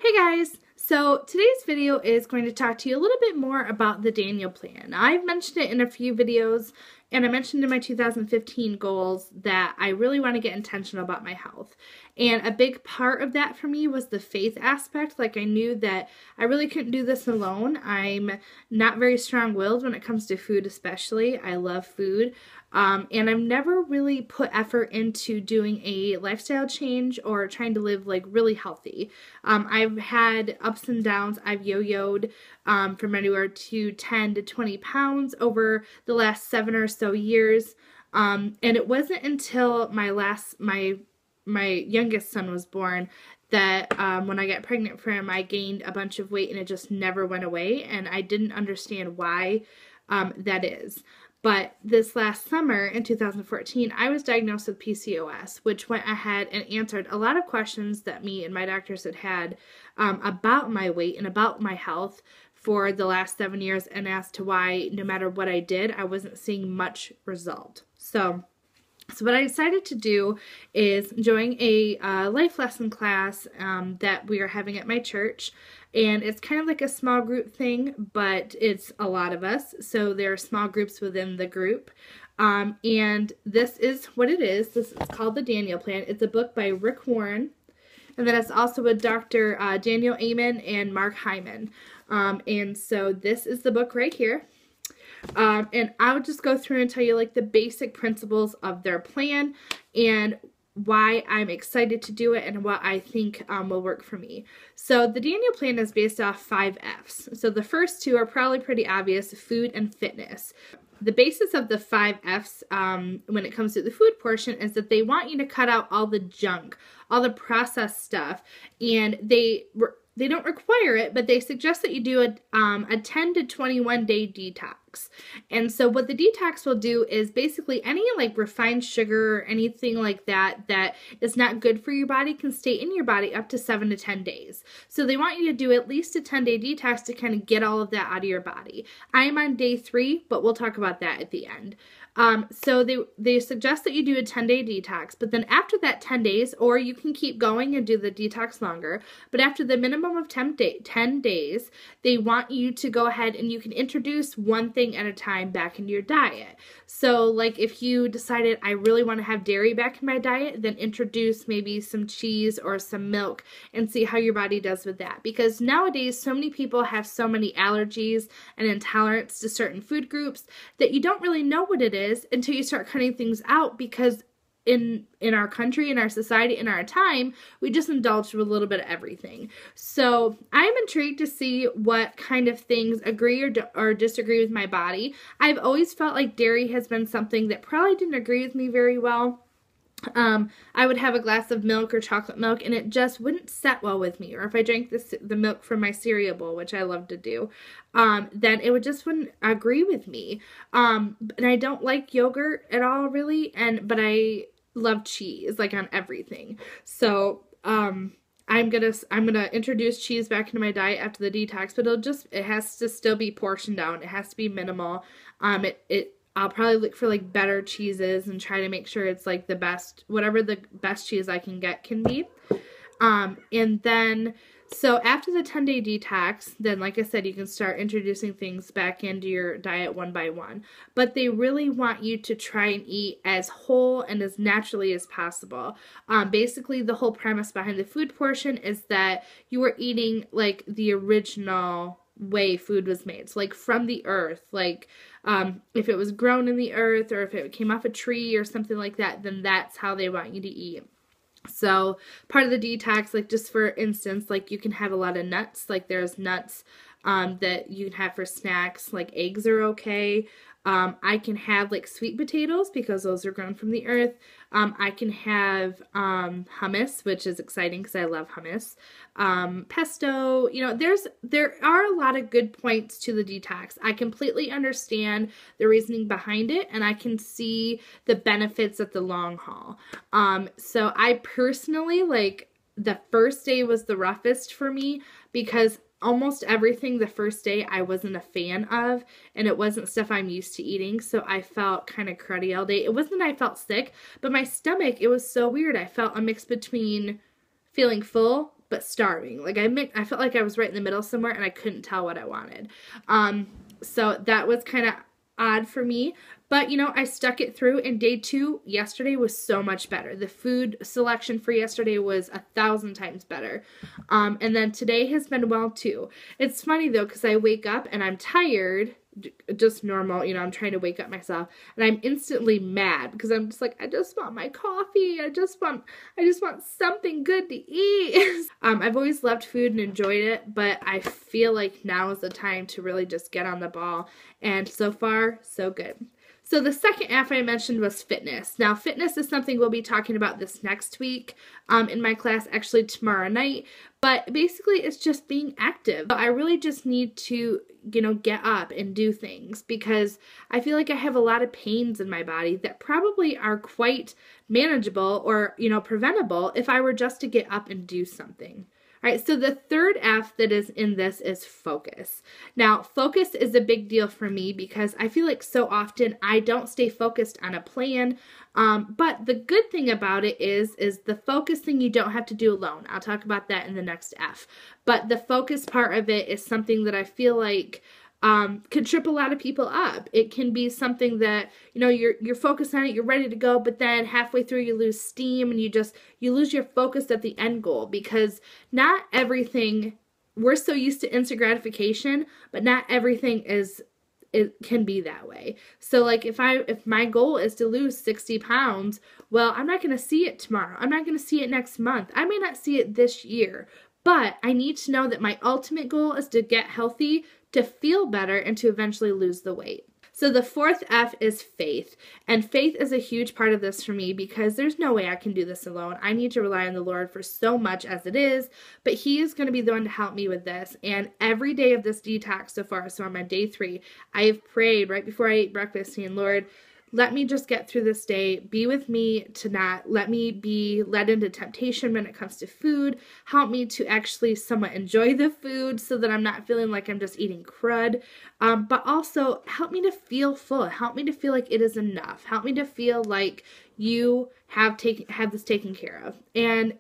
Hey guys! So today's video is going to talk to you a little bit more about the Daniel Plan. I've mentioned it in a few videos, and I mentioned in my 2015 goals that I really want to get intentional about my health. And a big part of that for me was the faith aspect. Like, I knew that I really couldn't do this alone. I'm not very strong-willed when it comes to food especially. I love food. And I've never really put effort into doing a lifestyle change or trying to live like really healthy. I've had ups and downs. I've yo-yoed from anywhere to 10 to 20 pounds over the last 7 or so years. And it wasn't until my youngest son was born that when I got pregnant for him, I gained a bunch of weight and it just never went away. And I didn't understand why that is. But this last summer in 2014, I was diagnosed with PCOS, which went ahead and answered a lot of questions that me and my doctors had about my weight and about my health for the last 7 years, and as to why no matter what I did, I wasn't seeing much result. So what I decided to do is join a life lesson class that we are having at my church. And it's kind of like a small group thing, but it's a lot of us. So there are small groups within the group. And this is what it is. This is called the Daniel Plan. It's a book by Rick Warren. And then it's also with Dr. Daniel Amen and Mark Hyman. And so this is the book right here. And I'll just go through and tell you like the basic principles of their plan and why I'm excited to do it and what I think will work for me. So the Daniel Plan is based off 5 F's. So the first 2 are probably pretty obvious: food and fitness. The basis of the 5 F's when it comes to the food portion is that they want you to cut out all the junk, all the processed stuff, and they don't require it, but they suggest that you do a 10 to 21 day detox. And so what the detox will do is basically any like refined sugar or anything like that that is not good for your body can stay in your body up to 7 to 10 days. So they want you to do at least a 10-day detox to kind of get all of that out of your body. I am on day 3, but we'll talk about that at the end. So they suggest that you do a 10-day detox, but then after that 10 days, or you can keep going and do the detox longer, but after the minimum of 10 days, they want you to go ahead and you can introduce one thing at a time back into your diet. So like if you decided I really want to have dairy back in my diet, then introduce maybe some cheese or some milk and see how your body does with that. Because nowadays, so many people have so many allergies and intolerance to certain food groups that you don't really know what it is until you start cutting things out, because in our country, in our society, in our time, we just indulge with a little bit of everything. So I'm intrigued to see what kind of things agree or disagree with my body. I've always felt like dairy has been something that probably didn't agree with me very well. I would have a glass of milk or chocolate milk and it just wouldn't set well with me. Or if I drank the milk from my cereal bowl, which I love to do, then it wouldn't agree with me. And I don't like yogurt at all really, but I love cheese like on everything. So, I'm gonna introduce cheese back into my diet after the detox, but it has to still be portioned down. It has to be minimal. I'll probably look for like better cheeses and try to make sure it's like the best, whatever the best cheese I can get can be. And then, so after the 10-day detox, then like I said, you can start introducing things back into your diet one by one. But they really want you to try and eat as whole and as naturally as possible. Basically, the whole premise behind the food portion is that you are eating like the original way food was made. So like from the earth, like if it was grown in the earth or if it came off a tree or something like that, then that's how they want you to eat. So part of the detox, like just for instance, like you can have a lot of nuts. Like there's nuts that you can have for snacks, like eggs are okay. I can have like sweet potatoes because those are grown from the earth. I can have hummus, which is exciting because I love hummus. Pesto, you know, there are a lot of good points to the detox. I completely understand the reasoning behind it, and I can see the benefits at the long haul. So I personally, like, the first day was the roughest for me because almost everything the first day I wasn't a fan of, and it wasn't stuff I'm used to eating, so I felt kind of cruddy all day. It wasn't that I felt sick, but my stomach, it was so weird. I felt a mix between feeling full but starving. Like I felt like I was right in the middle somewhere and I couldn't tell what I wanted. So that was kind of odd for me, but you know, I stuck it through, and day 2 yesterday was so much better. The food selection for yesterday was 1,000 times better. And then today has been well too. It's funny though, because I wake up and I'm tired, just normal, you know, I'm trying to wake up myself, and I'm instantly mad because I'm just like, I just want my coffee. I just want something good to eat. I've always loved food and enjoyed it, but I feel like now is the time to really just get on the ball, and so far, so good. So the second F I mentioned was fitness. Now, fitness is something we'll be talking about this next week in my class, actually tomorrow night. But basically, it's just being active. I really just need to, you know, get up and do things because I feel like I have a lot of pains in my body that probably are quite manageable or, you know, preventable if I were just to get up and do something. All right, so the third F that is in this is focus. Now, focus is a big deal for me because I feel like so often I don't stay focused on a plan. But the good thing about it is the focus thing you don't have to do alone. I'll talk about that in the next F. But the focus part of it is something that I feel like can trip a lot of people up. It can be something that, you know, you're focused on it, you're ready to go, but then halfway through you lose steam and you lose your focus at the end goal, because not everything, we're so used to instant gratification, but not everything it can be that way. So like if my goal is to lose 60 pounds, well, I'm not going to see it tomorrow. I'm not going to see it next month. I may not see it this year, but I need to know that my ultimate goal is to get healthy, to feel better, and to eventually lose the weight. So the fourth F is faith. And faith is a huge part of this for me because there's no way I can do this alone. I need to rely on the Lord for so much as it is, but He is going to be the one to help me with this. And every day of this detox so far, so I'm on day 3, I have prayed right before I ate breakfast saying, Lord, let me just get through this day. Be with me to not let me be led into temptation when it comes to food. Help me to actually somewhat enjoy the food so that I'm not feeling like I'm just eating crud. But also help me to feel full. Help me to feel like it is enough. Help me to feel like you have this taken care of. And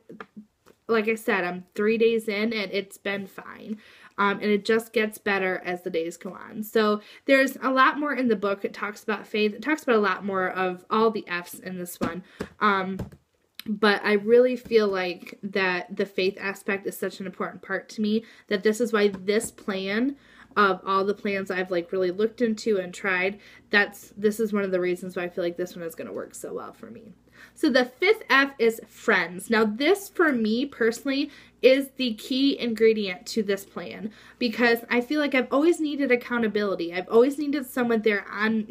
like I said, I'm 3 days in and it's been fine. And it just gets better as the days go on. So there's a lot more in the book. It talks about faith. It talks about a lot more of all the F's in this one. But I really feel like that the faith aspect is such an important part to me that this is why this plan of all the plans I've like really looked into and tried, this is one of the reasons why I feel like this one is going to work so well for me. So the fifth F is friends. Now this for me personally is the key ingredient to this plan because I feel like I've always needed accountability. I've always needed someone there on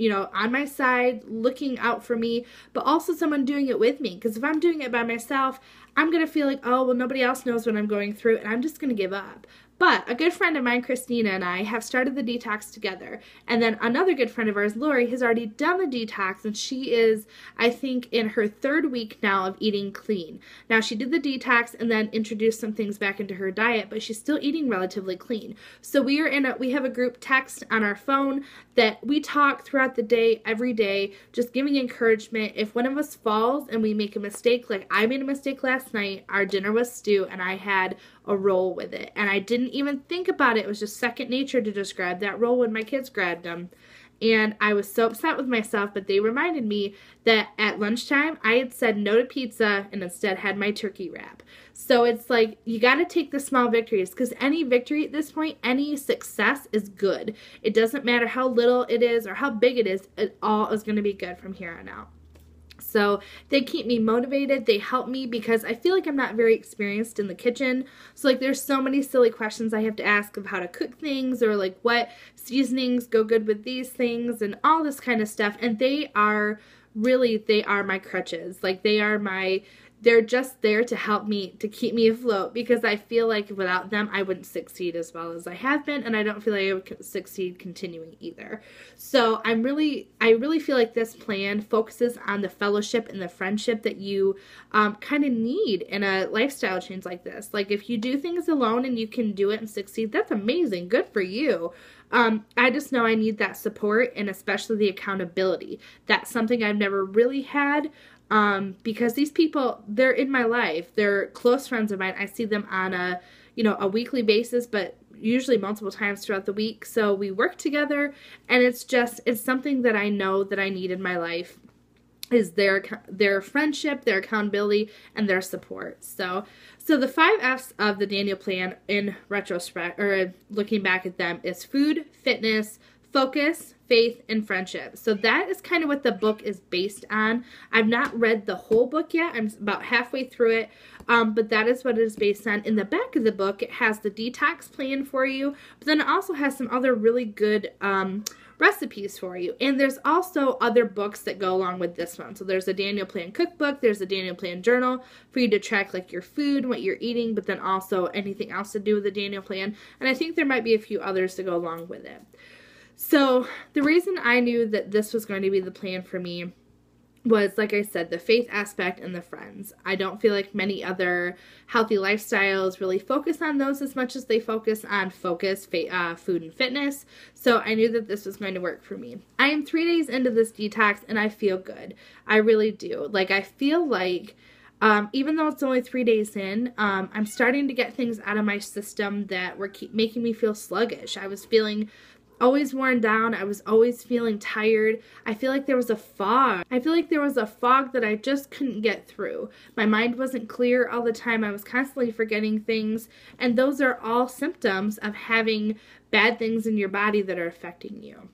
my side looking out for me, but also someone doing it with me, because if I'm doing it by myself, I'm going to feel like, oh, well, nobody else knows what I'm going through and I'm just going to give up. But a good friend of mine, Christina, and I have started the detox together. And then another good friend of ours, Lori, has already done the detox. And she is, I think, in her 3rd week now of eating clean. Now, she did the detox and then introduced some things back into her diet, but she's still eating relatively clean. So we have a group text on our phone that we talk throughout the day, every day, just giving encouragement. If one of us falls and we make a mistake, like I made a mistake last night, our dinner was stew and I had a roll with it. And I didn't even think about it. It was just second nature to just grab that roll when my kids grabbed them. And I was so upset with myself, but they reminded me that at lunchtime I had said no to pizza and instead had my turkey wrap. So it's like you got to take the small victories, because any victory at this point, any success is good. It doesn't matter how little it is or how big it is all is going to be good from here on out. So they keep me motivated. They help me because I feel like I'm not very experienced in the kitchen. So like there's so many silly questions I have to ask of how to cook things, or like what seasonings go good with these things and all this kind of stuff. And they are my crutches. Like they're just there to help me, to keep me afloat, because I feel like without them, I wouldn't succeed as well as I have been, and I don't feel like I would succeed continuing either. So I really feel like this plan focuses on the fellowship and the friendship that you kind of need in a lifestyle change like this. Like if you do things alone and you can do it and succeed, that's amazing. Good for you. I just know I need that support, and especially the accountability. That's something I've never really had. because these people, they're in my life. They're close friends of mine. I see them on a, you know, a weekly basis, but usually multiple times throughout the week. So we work together, and it's something that I know that I need in my life, is their friendship, their accountability, and their support. So the 5 F's of the Daniel Plan in retrospect, or looking back at them, is food, fitness, focus, faith, and friendship. So that is kind of what the book is based on. I've not read the whole book yet. I'm about halfway through it, but that is what it is based on. In the back of the book, it has the detox plan for you, but then it also has some other really good recipes for you. And there's also other books that go along with this one. So there's a Daniel Plan cookbook, there's a Daniel Plan journal for you to track like your food, what you're eating, but then also anything else to do with the Daniel Plan. And I think there might be a few others to go along with it. So the reason I knew that this was going to be the plan for me was, like I said, the faith aspect and the friends. I don't feel like many other healthy lifestyles really focus on those as much as they focus on food and fitness. So I knew that this was going to work for me. I am 3 days into this detox, and I feel good. I really do. Like, I feel like even though it's only 3 days in, I'm starting to get things out of my system that were making me feel sluggish. I was feeling always worn down. I was always feeling tired. I feel like there was a fog. I feel like there was a fog that I just couldn't get through. My mind wasn't clear all the time. I was constantly forgetting things. And those are all symptoms of having bad things in your body that are affecting you.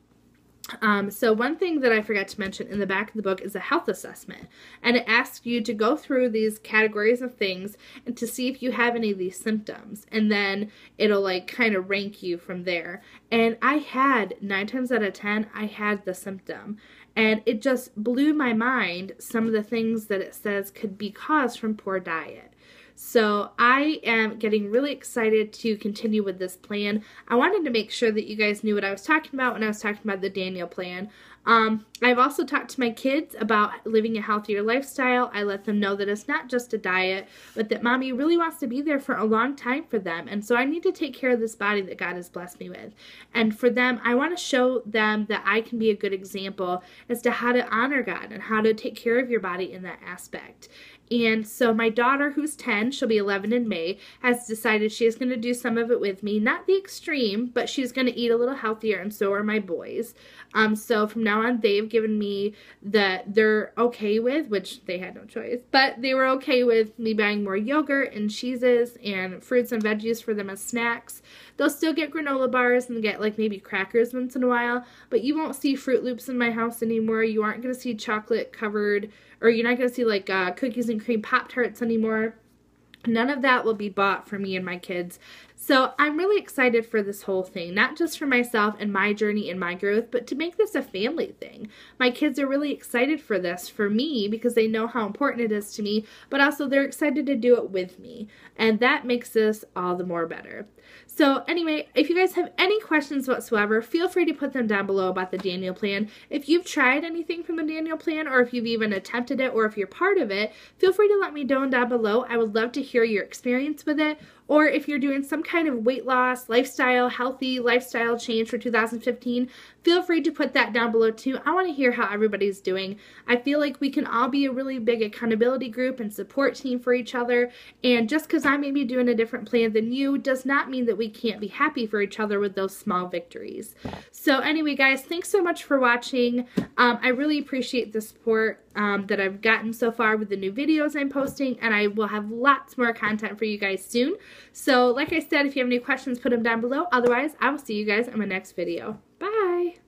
So one thing that I forgot to mention in the back of the book is a health assessment, and it asks you to go through these categories of things and to see if you have any of these symptoms, and then it'll like kind of rank you from there. And I had 9 times out of 10, I had the symptom, and it just blew my mind some of the things that it says could be caused from poor diet. So I am getting really excited to continue with this plan. I wanted to make sure that you guys knew what I was talking about when I was talking about the Daniel Plan. I've also talked to my kids about living a healthier lifestyle. I let them know that it's not just a diet, but that Mommy really wants to be there for a long time for them. And so I need to take care of this body that God has blessed me with. And for them, I want to show them that I can be a good example as to how to honor God and how to take care of your body in that aspect. And so my daughter, who's 10, she'll be 11 in May, has decided she is going to do some of it with me. Not the extreme, but she's going to eat a little healthier, and so are my boys. So from now on, they've given me that they're okay with, which they had no choice, but they were okay with me buying more yogurt and cheeses and fruits and veggies for them as snacks. They'll still get granola bars and get like maybe crackers once in a while, but you won't see Fruit Loops in my house anymore. You aren't going to see chocolate covered, or you're not going to see like cookies and cream Pop-Tarts anymore. None of that will be bought for me and my kids. So I'm really excited for this whole thing, not just for myself and my journey and my growth, but to make this a family thing. My kids are really excited for this, for me, because they know how important it is to me, but also they're excited to do it with me. And that makes this all the more better. So anyway, if you guys have any questions whatsoever, feel free to put them down below about the Daniel Plan. If you've tried anything from the Daniel Plan, or if you've even attempted it, or if you're part of it, feel free to let me know down below. I would love to hear your experience with it. Or if you're doing some kind of weight loss, lifestyle, healthy lifestyle change for 2015, feel free to put that down below too. I want to hear how everybody's doing. I feel like we can all be a really big accountability group and support team for each other. And just because I may be doing a different plan than you does not mean that we can't be happy for each other with those small victories. So anyway, guys, thanks so much for watching. I really appreciate the support that I've gotten so far with the new videos I'm posting, and I will have lots more content for you guys soon. So like I said, if you have any questions, put them down below. Otherwise, I will see you guys in my next video. Bye!